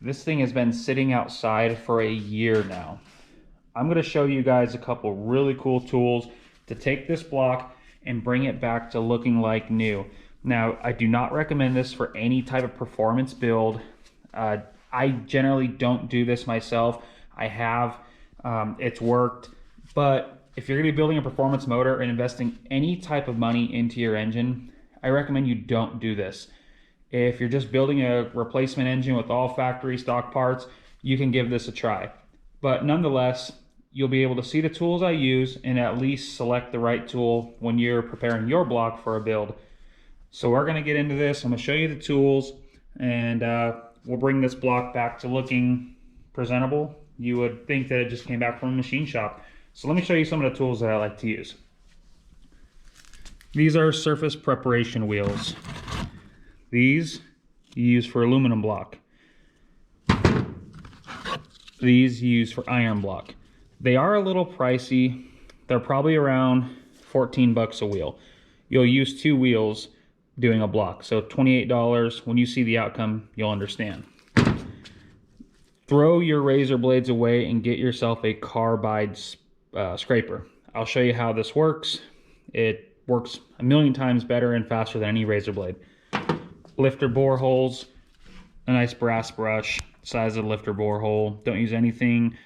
This thing has been sitting outside for a year now. I'm going to show you guys a couple really cool tools to take this block and bring it back to looking like new. Now, I do not recommend this for any type of performance build. I generally don't do this myself. I have, it's worked, but if you're gonna be building a performance motor and investing any type of money into your engine, I recommend you don't do this. If you're just building a replacement engine with all factory stock parts, you can give this a try. But nonetheless, you'll be able to see the tools I use and at least select the right tool when you're preparing your block for a build. So we're gonna get into this. I'm gonna show you the tools, and we'll bring this block back to looking presentable. You would think that it just came back from a machine shop. So let me show you some of the tools that I like to use. These are surface preparation wheels. These you use for aluminum block. These you use for iron block. They are a little pricey. They're probably around 14 bucks a wheel. You'll use 2 wheels doing a block, so $28. When you see the outcome, you'll understand. Throw your razor blades away and get yourself a Carbide Scraper. I'll show you how this works. It works a million times better and faster than any razor blade. Lifter bore holes, a nice brass brush, size of the lifter bore hole. Don't use anything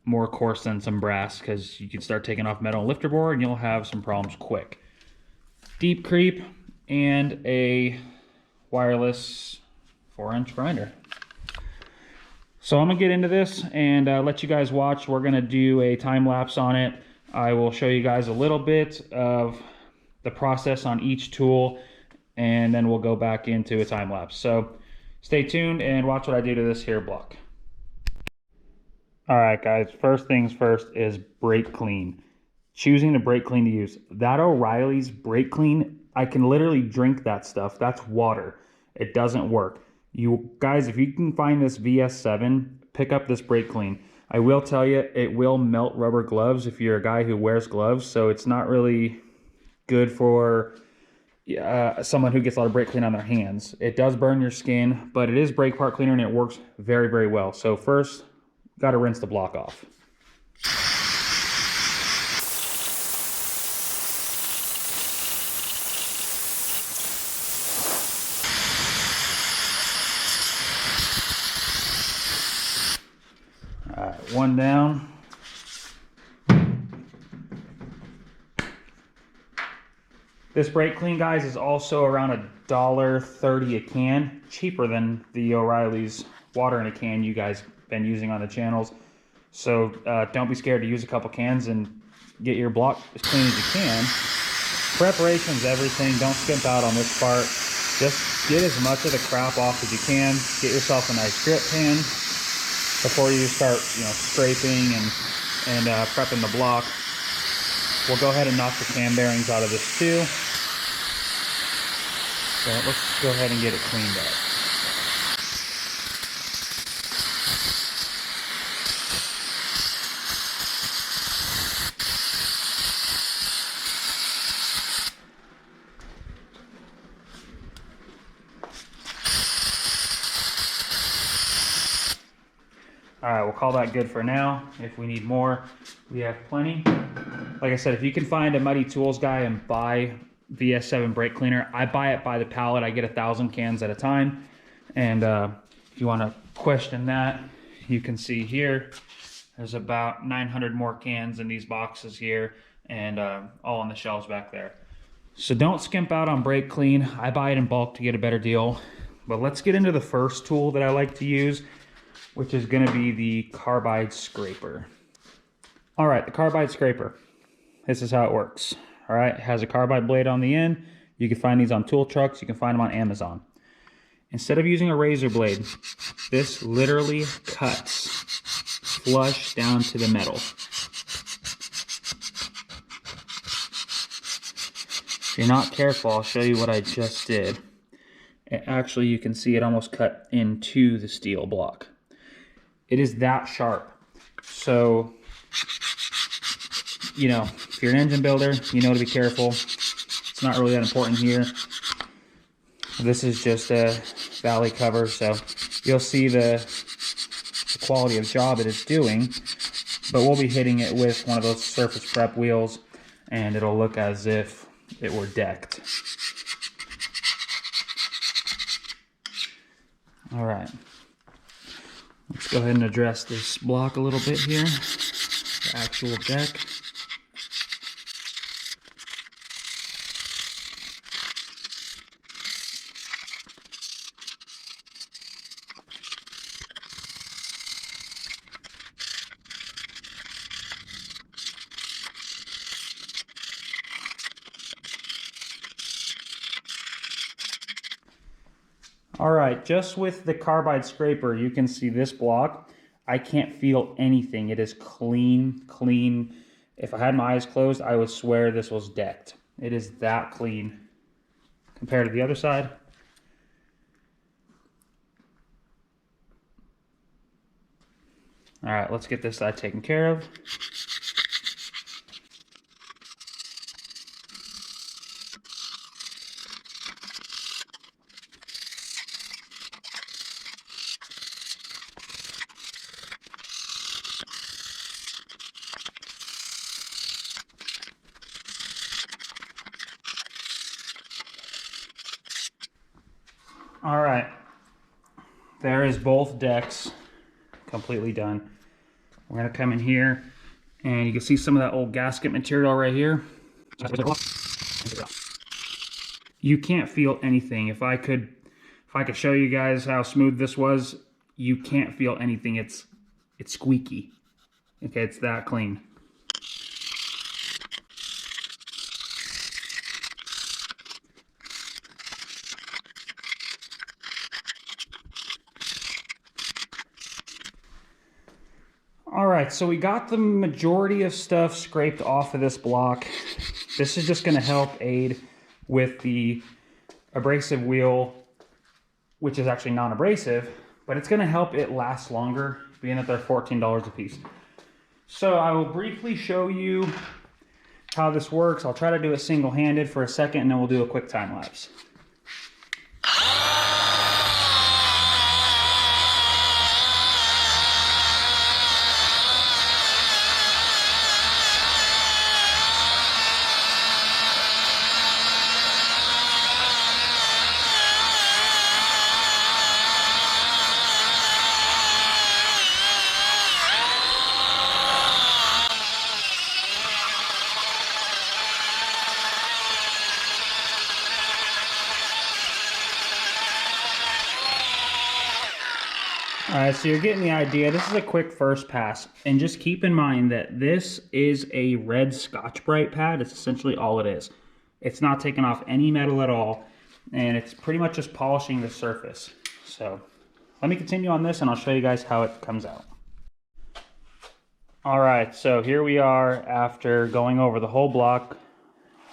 more coarse than some brass, because you can start taking off metal and lifter bore and you'll have some problems quick. Deep creep and a wireless 4-inch grinder. So I'm gonna get into this and let you guys watch. We're gonna do a time lapse on it. I will show you guys a little bit of the process on each tool, and then we'll go back into a time lapse. So stay tuned and watch what I do to this here block. All right, guys, first things first is brake clean. Choosing the brake clean to use. That O'Reilly's brake clean, I can literally drink that stuff. That's water. It doesn't work. You guys, if you can find this VS7, pick up this brake clean. I will tell you, it will melt rubber gloves if you're a guy who wears gloves, so it's not really good for someone who gets a lot of brake clean on their hands. It does burn your skin, but it is brake part cleaner and it works very, very well. So first, got to rinse the block off. All right, one down. This brake clean, guys, is also around $1.30 a can, cheaper than the O'Reilly's water in a can you guys been using on the channels. So don't be scared to use a couple cans and get your block as clean as you can. Preparation's everything. Don't skimp out on this part. Just get as much of the crap off as you can. Get yourself a nice grip pan before you start, scraping and prepping the block. We'll go ahead and knock the cam bearings out of this too. So let's go ahead and get it cleaned up. All right, we'll call that good for now. If we need more, we have plenty. Like I said, if you can find a Muddy Tools guy and buy VS7 brake cleaner, I buy it by the pallet. I get 1,000 cans at a time. And if you want to question that, you can see here, there's about 900 more cans in these boxes here, and all on the shelves back there. So don't skimp out on brake clean. I buy it in bulk to get a better deal. But let's get into the first tool that I like to use, which is going to be the Carbide Scraper. All right, the Carbide Scraper. This is how it works. All right, it has a carbide blade on the end. You can find these on tool trucks. You can find them on Amazon. Instead of using a razor blade, this literally cuts flush down to the metal. If you're not careful, I'll show you what I just did. Actually, you can see it almost cut into the steel block. It is that sharp. So, if you're an engine builder, you know to be careful. It's not really that important here. This is just a valley cover, so you'll see the quality of job it is doing. But we'll be hitting it with one of those surface prep wheels, and it'll look as if it were decked. All right, let's go ahead and address this block a little bit here, the actual deck. All right, just with the Carbide Scraper, you can see this block. I can't feel anything. It is clean, clean. If I had my eyes closed, I would swear this was decked. It is that clean compared to the other side. All right, let's get this side taken care of. All right, there is both decks completely done. We're gonna come in here and you can see some of that old gasket material right here. You can't feel anything. If I could show you guys how smooth this was, you can't feel anything. It's squeaky. Okay, it's that clean. All right, so we got the majority of stuff scraped off of this block. This is just going to help aid with the abrasive wheel, which is actually non-abrasive, but it's going to help it last longer, being that they're $14 a piece. So I will briefly show you how this works. I'll try to do it single-handed for a second, and then we'll do a quick time lapse. All right, so you're getting the idea. This is a quick first pass. And just keep in mind that this is a red Scotch-Brite pad. It's essentially all it is. It's not taking off any metal at all. And it's pretty much just polishing the surface. So let me continue on this and I'll show you guys how it comes out. All right, so here we are after going over the whole block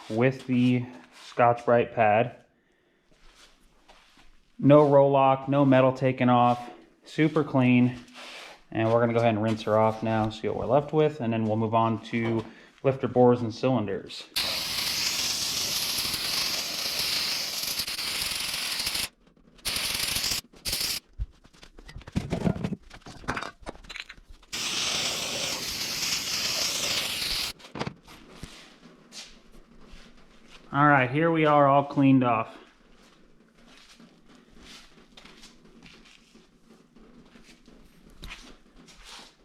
with the Scotch-Brite pad. No roll-lock, no metal taken off. Super clean, and we're going to go ahead and rinse her off now, see what we're left with, and then we'll move on to lifter bores and cylinders. All right, here we are all cleaned off.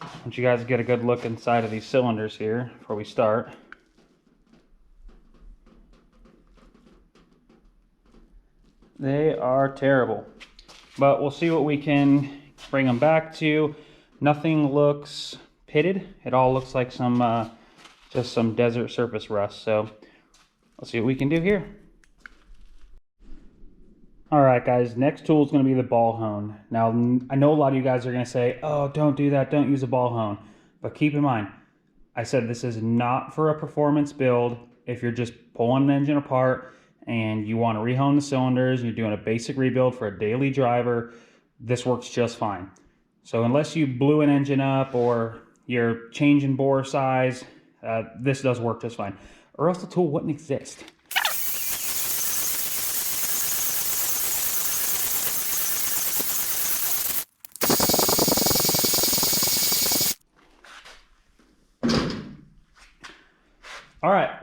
I want you guys to get a good look inside of these cylinders here before we start. They are terrible, but we'll see what we can bring them back to. Nothing looks pitted. It all looks like some just some desert surface rust. So let's see what we can do here. All right, guys, next tool is going to be the ball hone. Now, I know a lot of you guys are going to say, oh, don't do that, don't use a ball hone. But keep in mind, I said this is not for a performance build. If you're just pulling an engine apart and you want to rehone the cylinders, you're doing a basic rebuild for a daily driver, this works just fine. So unless you blew an engine up or you're changing bore size, this does work just fine. Or else the tool wouldn't exist.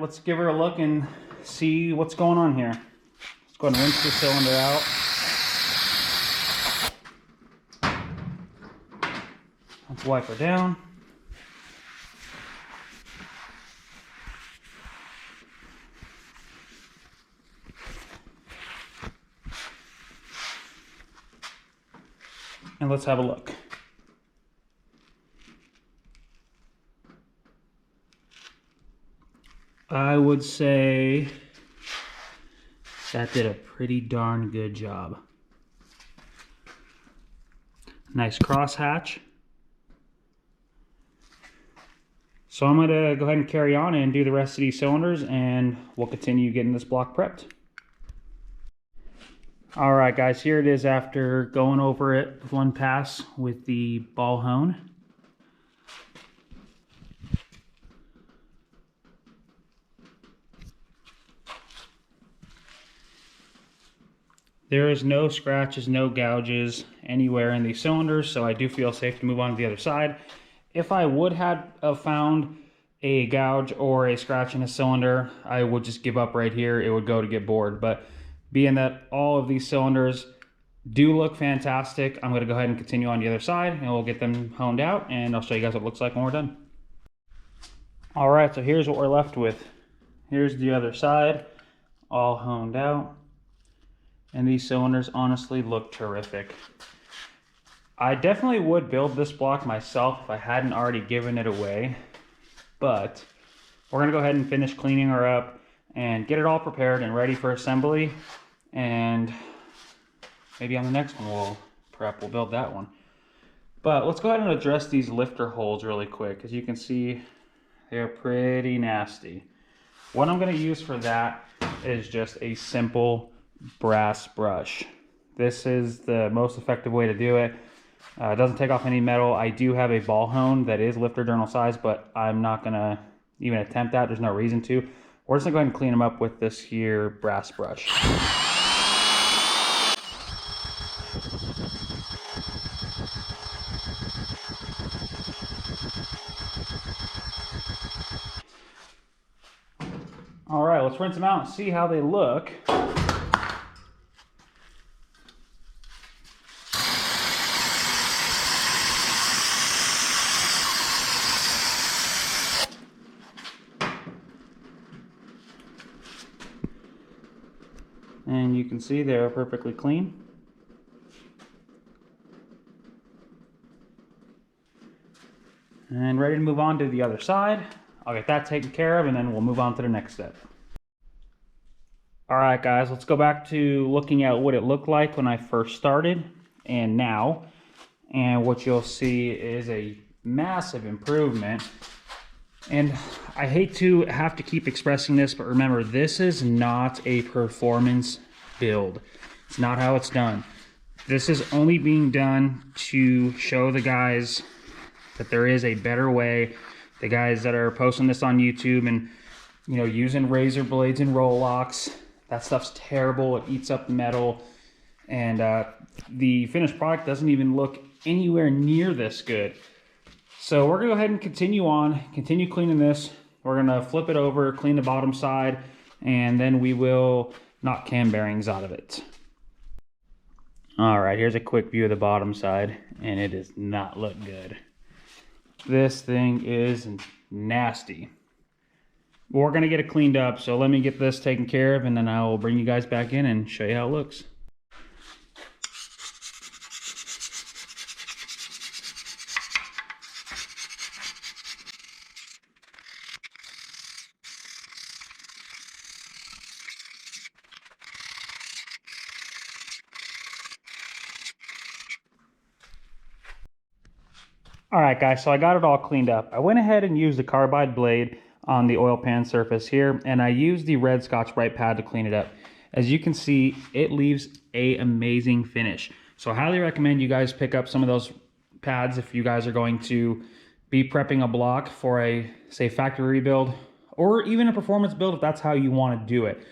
let's give her a look and see what's going on here. Let's go ahead and rinse the cylinder out. Let's wipe her down. And let's have a look. I would say that did a pretty darn good job. Nice crosshatch. So I'm going to go ahead and carry on and do the rest of these cylinders, and we'll continue getting this block prepped. All right, guys, here it is after going over it with one pass with the ball hone. There is no scratches, no gouges anywhere in these cylinders, so I do feel safe to move on to the other side. If I would have found a gouge or a scratch in a cylinder, I would just give up right here. It would go to get bored. But being that all of these cylinders do look fantastic, I'm going to go ahead and continue on the other side, and we'll get them honed out, and I'll show you guys what it looks like when we're done. All right, so here's what we're left with. Here's the other side, all honed out. And these cylinders honestly look terrific. I definitely would build this block myself if I hadn't already given it away. But we're going to go ahead and finish cleaning her up and get it all prepared and ready for assembly. And maybe on the next one we'll build that one. But let's go ahead and address these lifter holes really quick. As you can see, they're pretty nasty. What I'm going to use for that is just a simple brass brush. This is the most effective way to do it. It doesn't take off any metal. I do have a ball hone that is lifter journal size, but I'm not gonna even attempt that. There's no reason to. We're just gonna go ahead and clean them up with this here brass brush. All right, let's rinse them out and see how they look. And you can see they're perfectly clean. And ready to move on to the other side. I'll get that taken care of, and then we'll move on to the next step. All right, guys, let's go back to looking at what it looked like when I first started and now. And what you'll see is a massive improvement. And I hate to have to keep expressing this, but remember, this is not a performance build. It's not how it's done. This is only being done to show the guys that there is a better way. The guys that are posting this on YouTube and, you know, using razor blades and roll locks, that stuff's terrible. It eats up metal. And the finished product doesn't even look anywhere near this good. So we're gonna go ahead and continue cleaning this. We're gonna flip it over, clean the bottom side, and then we will knock cam bearings out of it. All right, here's a quick view of the bottom side, and it does not look good. This thing is nasty. We're gonna get it cleaned up, so let me get this taken care of, and then I will bring you guys back in and show you how it looks. All right, guys, so I got it all cleaned up. I went ahead and used the Carbide Blade on the oil pan surface here, and I used the red Scotch-Brite pad to clean it up. As you can see, it leaves an amazing finish. So I highly recommend you guys pick up some of those pads if you guys are going to be prepping a block for a, say, factory rebuild, or even a performance build if that's how you want to do it.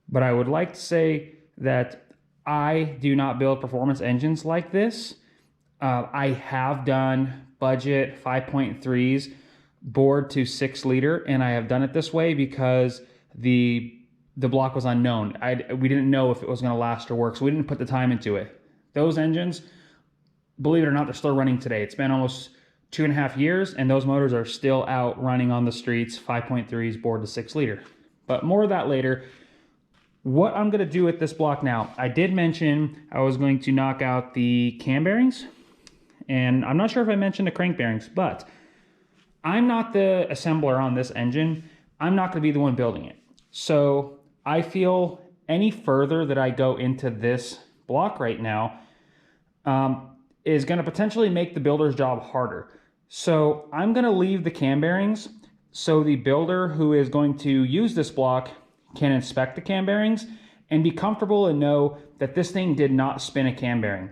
But I would like to say that I do not build performance engines like this. I have done budget 5.3s, board to 6 liter, and I have done it this way because the block was unknown. We didn't know if it was going to last or work, so we didn't put the time into it. Those engines, believe it or not, they're still running today. It's been almost 2.5 years, and those motors are still out running on the streets, 5.3s, board to 6 liter. But more of that later. What I'm going to do with this block now, I did mention I was going to knock out the cam bearings, and I'm not sure if I mentioned the crank bearings, but I'm not the assembler on this engine. I'm not going to be the one building it. So I feel any further that I go into this block right now is going to potentially make the builder's job harder. So I'm going to leave the cam bearings so the builder who is going to use this block can inspect the cam bearings and be comfortable and know that this thing did not spin a cam bearing.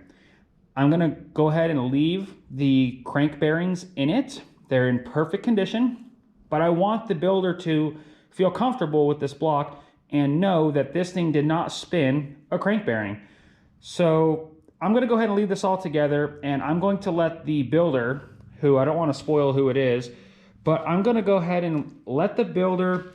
I'm going to go ahead and leave the crank bearings in it. They're in perfect condition, but I want the builder to feel comfortable with this block and know that this thing did not spin a crank bearing. So I'm going to go ahead and leave this all together, and I'm going to let the builder, who I don't want to spoil who it is, but I'm going to go ahead and let the builder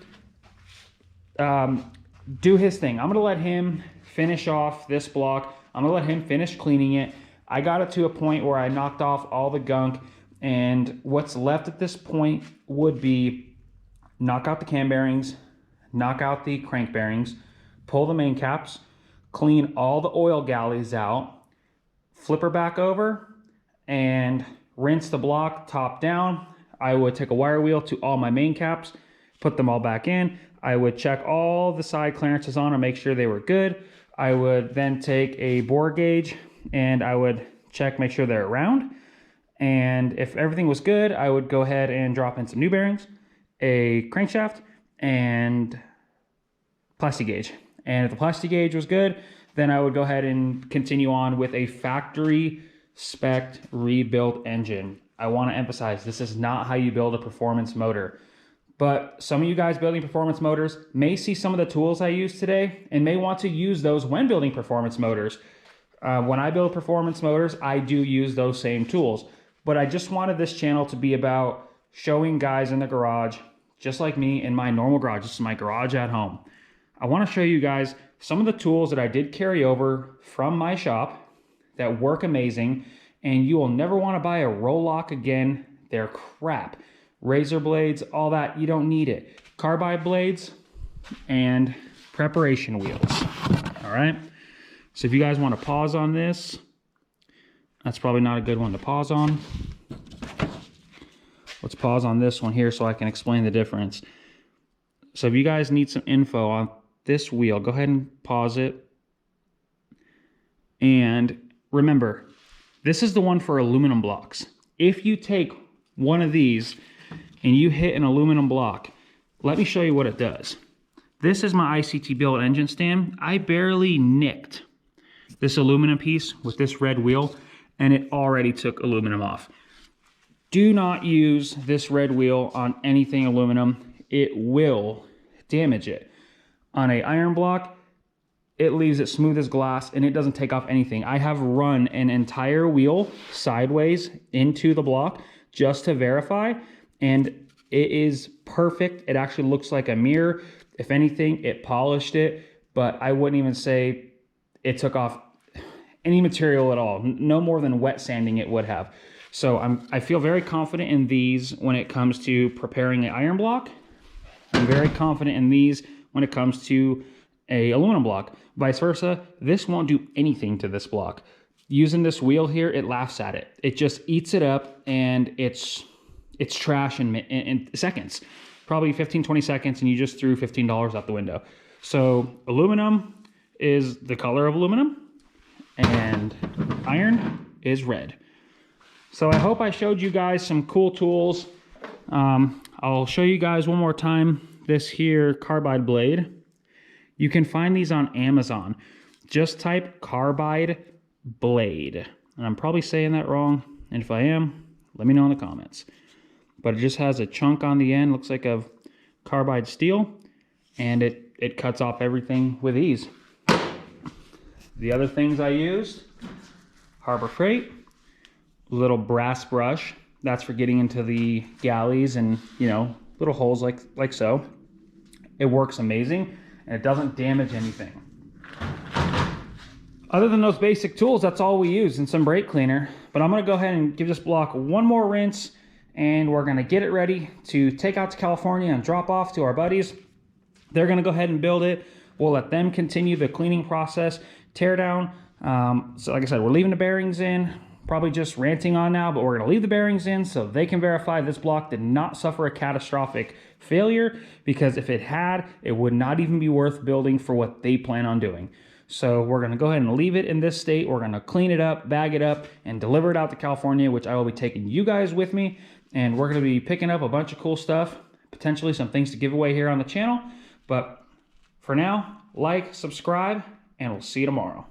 do his thing. I'm going to let him finish off this block. I'm going to let him finish cleaning it. I got it to a point where I knocked off all the gunk, and what's left at this point would be knock out the cam bearings, knock out the crank bearings, pull the main caps, clean all the oil galleys out, flip her back over, and rinse the block top down. I would take a wire wheel to all my main caps, put them all back in. I would check all the side clearances on and make sure they were good. I would then take a bore gauge and I would check, make sure they're round. And if everything was good, I would go ahead and drop in some new bearings, a crankshaft, and plastic gauge. And if the plastic gauge was good, then I would go ahead and continue on with a factory spec rebuilt engine. I want to emphasize, this is not how you build a performance motor. But some of you guys building performance motors may see some of the tools I use today and may want to use those when building performance motors. When I build performance motors, I do use those same tools. But I just wanted this channel to be about showing guys in the garage, just like me in my normal garage. This is my garage at home. I want to show you guys some of the tools that I did carry over from my shop that work amazing, and you will never want to buy a roll lock again. They're crap. Razor blades, all that, you don't need it. Carbide blades and preparation wheels. All right. So if you guys want to pause on this, that's probably not a good one to pause on. Let's pause on this one here so I can explain the difference. So if you guys need some info on this wheel, go ahead and pause it. And remember, this is the one for aluminum blocks. If you take one of these and you hit an aluminum block, let me show you what it does. This is my ICT built engine stand. I barely nicked this aluminum piece with this red wheel, and it already took aluminum off. Do not use this red wheel on anything aluminum. It will damage it. On an iron block, it leaves it smooth as glass and it doesn't take off anything. I have run an entire wheel sideways into the block just to verify, and it is perfect. It actually looks like a mirror. If anything, it polished it, but I wouldn't even say it took off any material at all. No more than wet sanding it would have. So I feel very confident in these when it comes to preparing an iron block. I'm very confident in these when it comes to a aluminum block. Vice versa, this won't do anything to this block. Using this wheel here, it laughs at it. It just eats it up, and it's trash in seconds. Probably 15, 20 seconds, and you just threw $15 out the window. So aluminum is the color of aluminum, and iron is red. So I hope I showed you guys some cool tools. I'll show you guys one more time this here Carbide Blade. You can find these on Amazon. Just type Carbide Blade. And I'm probably saying that wrong, and if I am, let me know in the comments. But it just has a chunk on the end, looks like a carbide steel, and it cuts off everything with ease. The other things I used, Harbor Freight, little brass brush. That's for getting into the galleys and, you know, little holes like so. It works amazing, and it doesn't damage anything. Other than those basic tools, that's all we use, and some brake cleaner. But I'm gonna go ahead and give this block one more rinse, and we're gonna get it ready to take out to California and drop off to our buddies. They're gonna go ahead and build it. We'll let them continue the cleaning process, tear down. So like I said, we're leaving the bearings in, probably just ranting on now, but we're gonna leave the bearings in so they can verify this block did not suffer a catastrophic failure, because if it had, it would not even be worth building for what they plan on doing. So we're gonna go ahead and leave it in this state. We're gonna clean it up, bag it up, and deliver it out to California, which I will be taking you guys with me. And we're gonna be picking up a bunch of cool stuff, potentially some things to give away here on the channel. But for now, like, subscribe, and we'll see you tomorrow.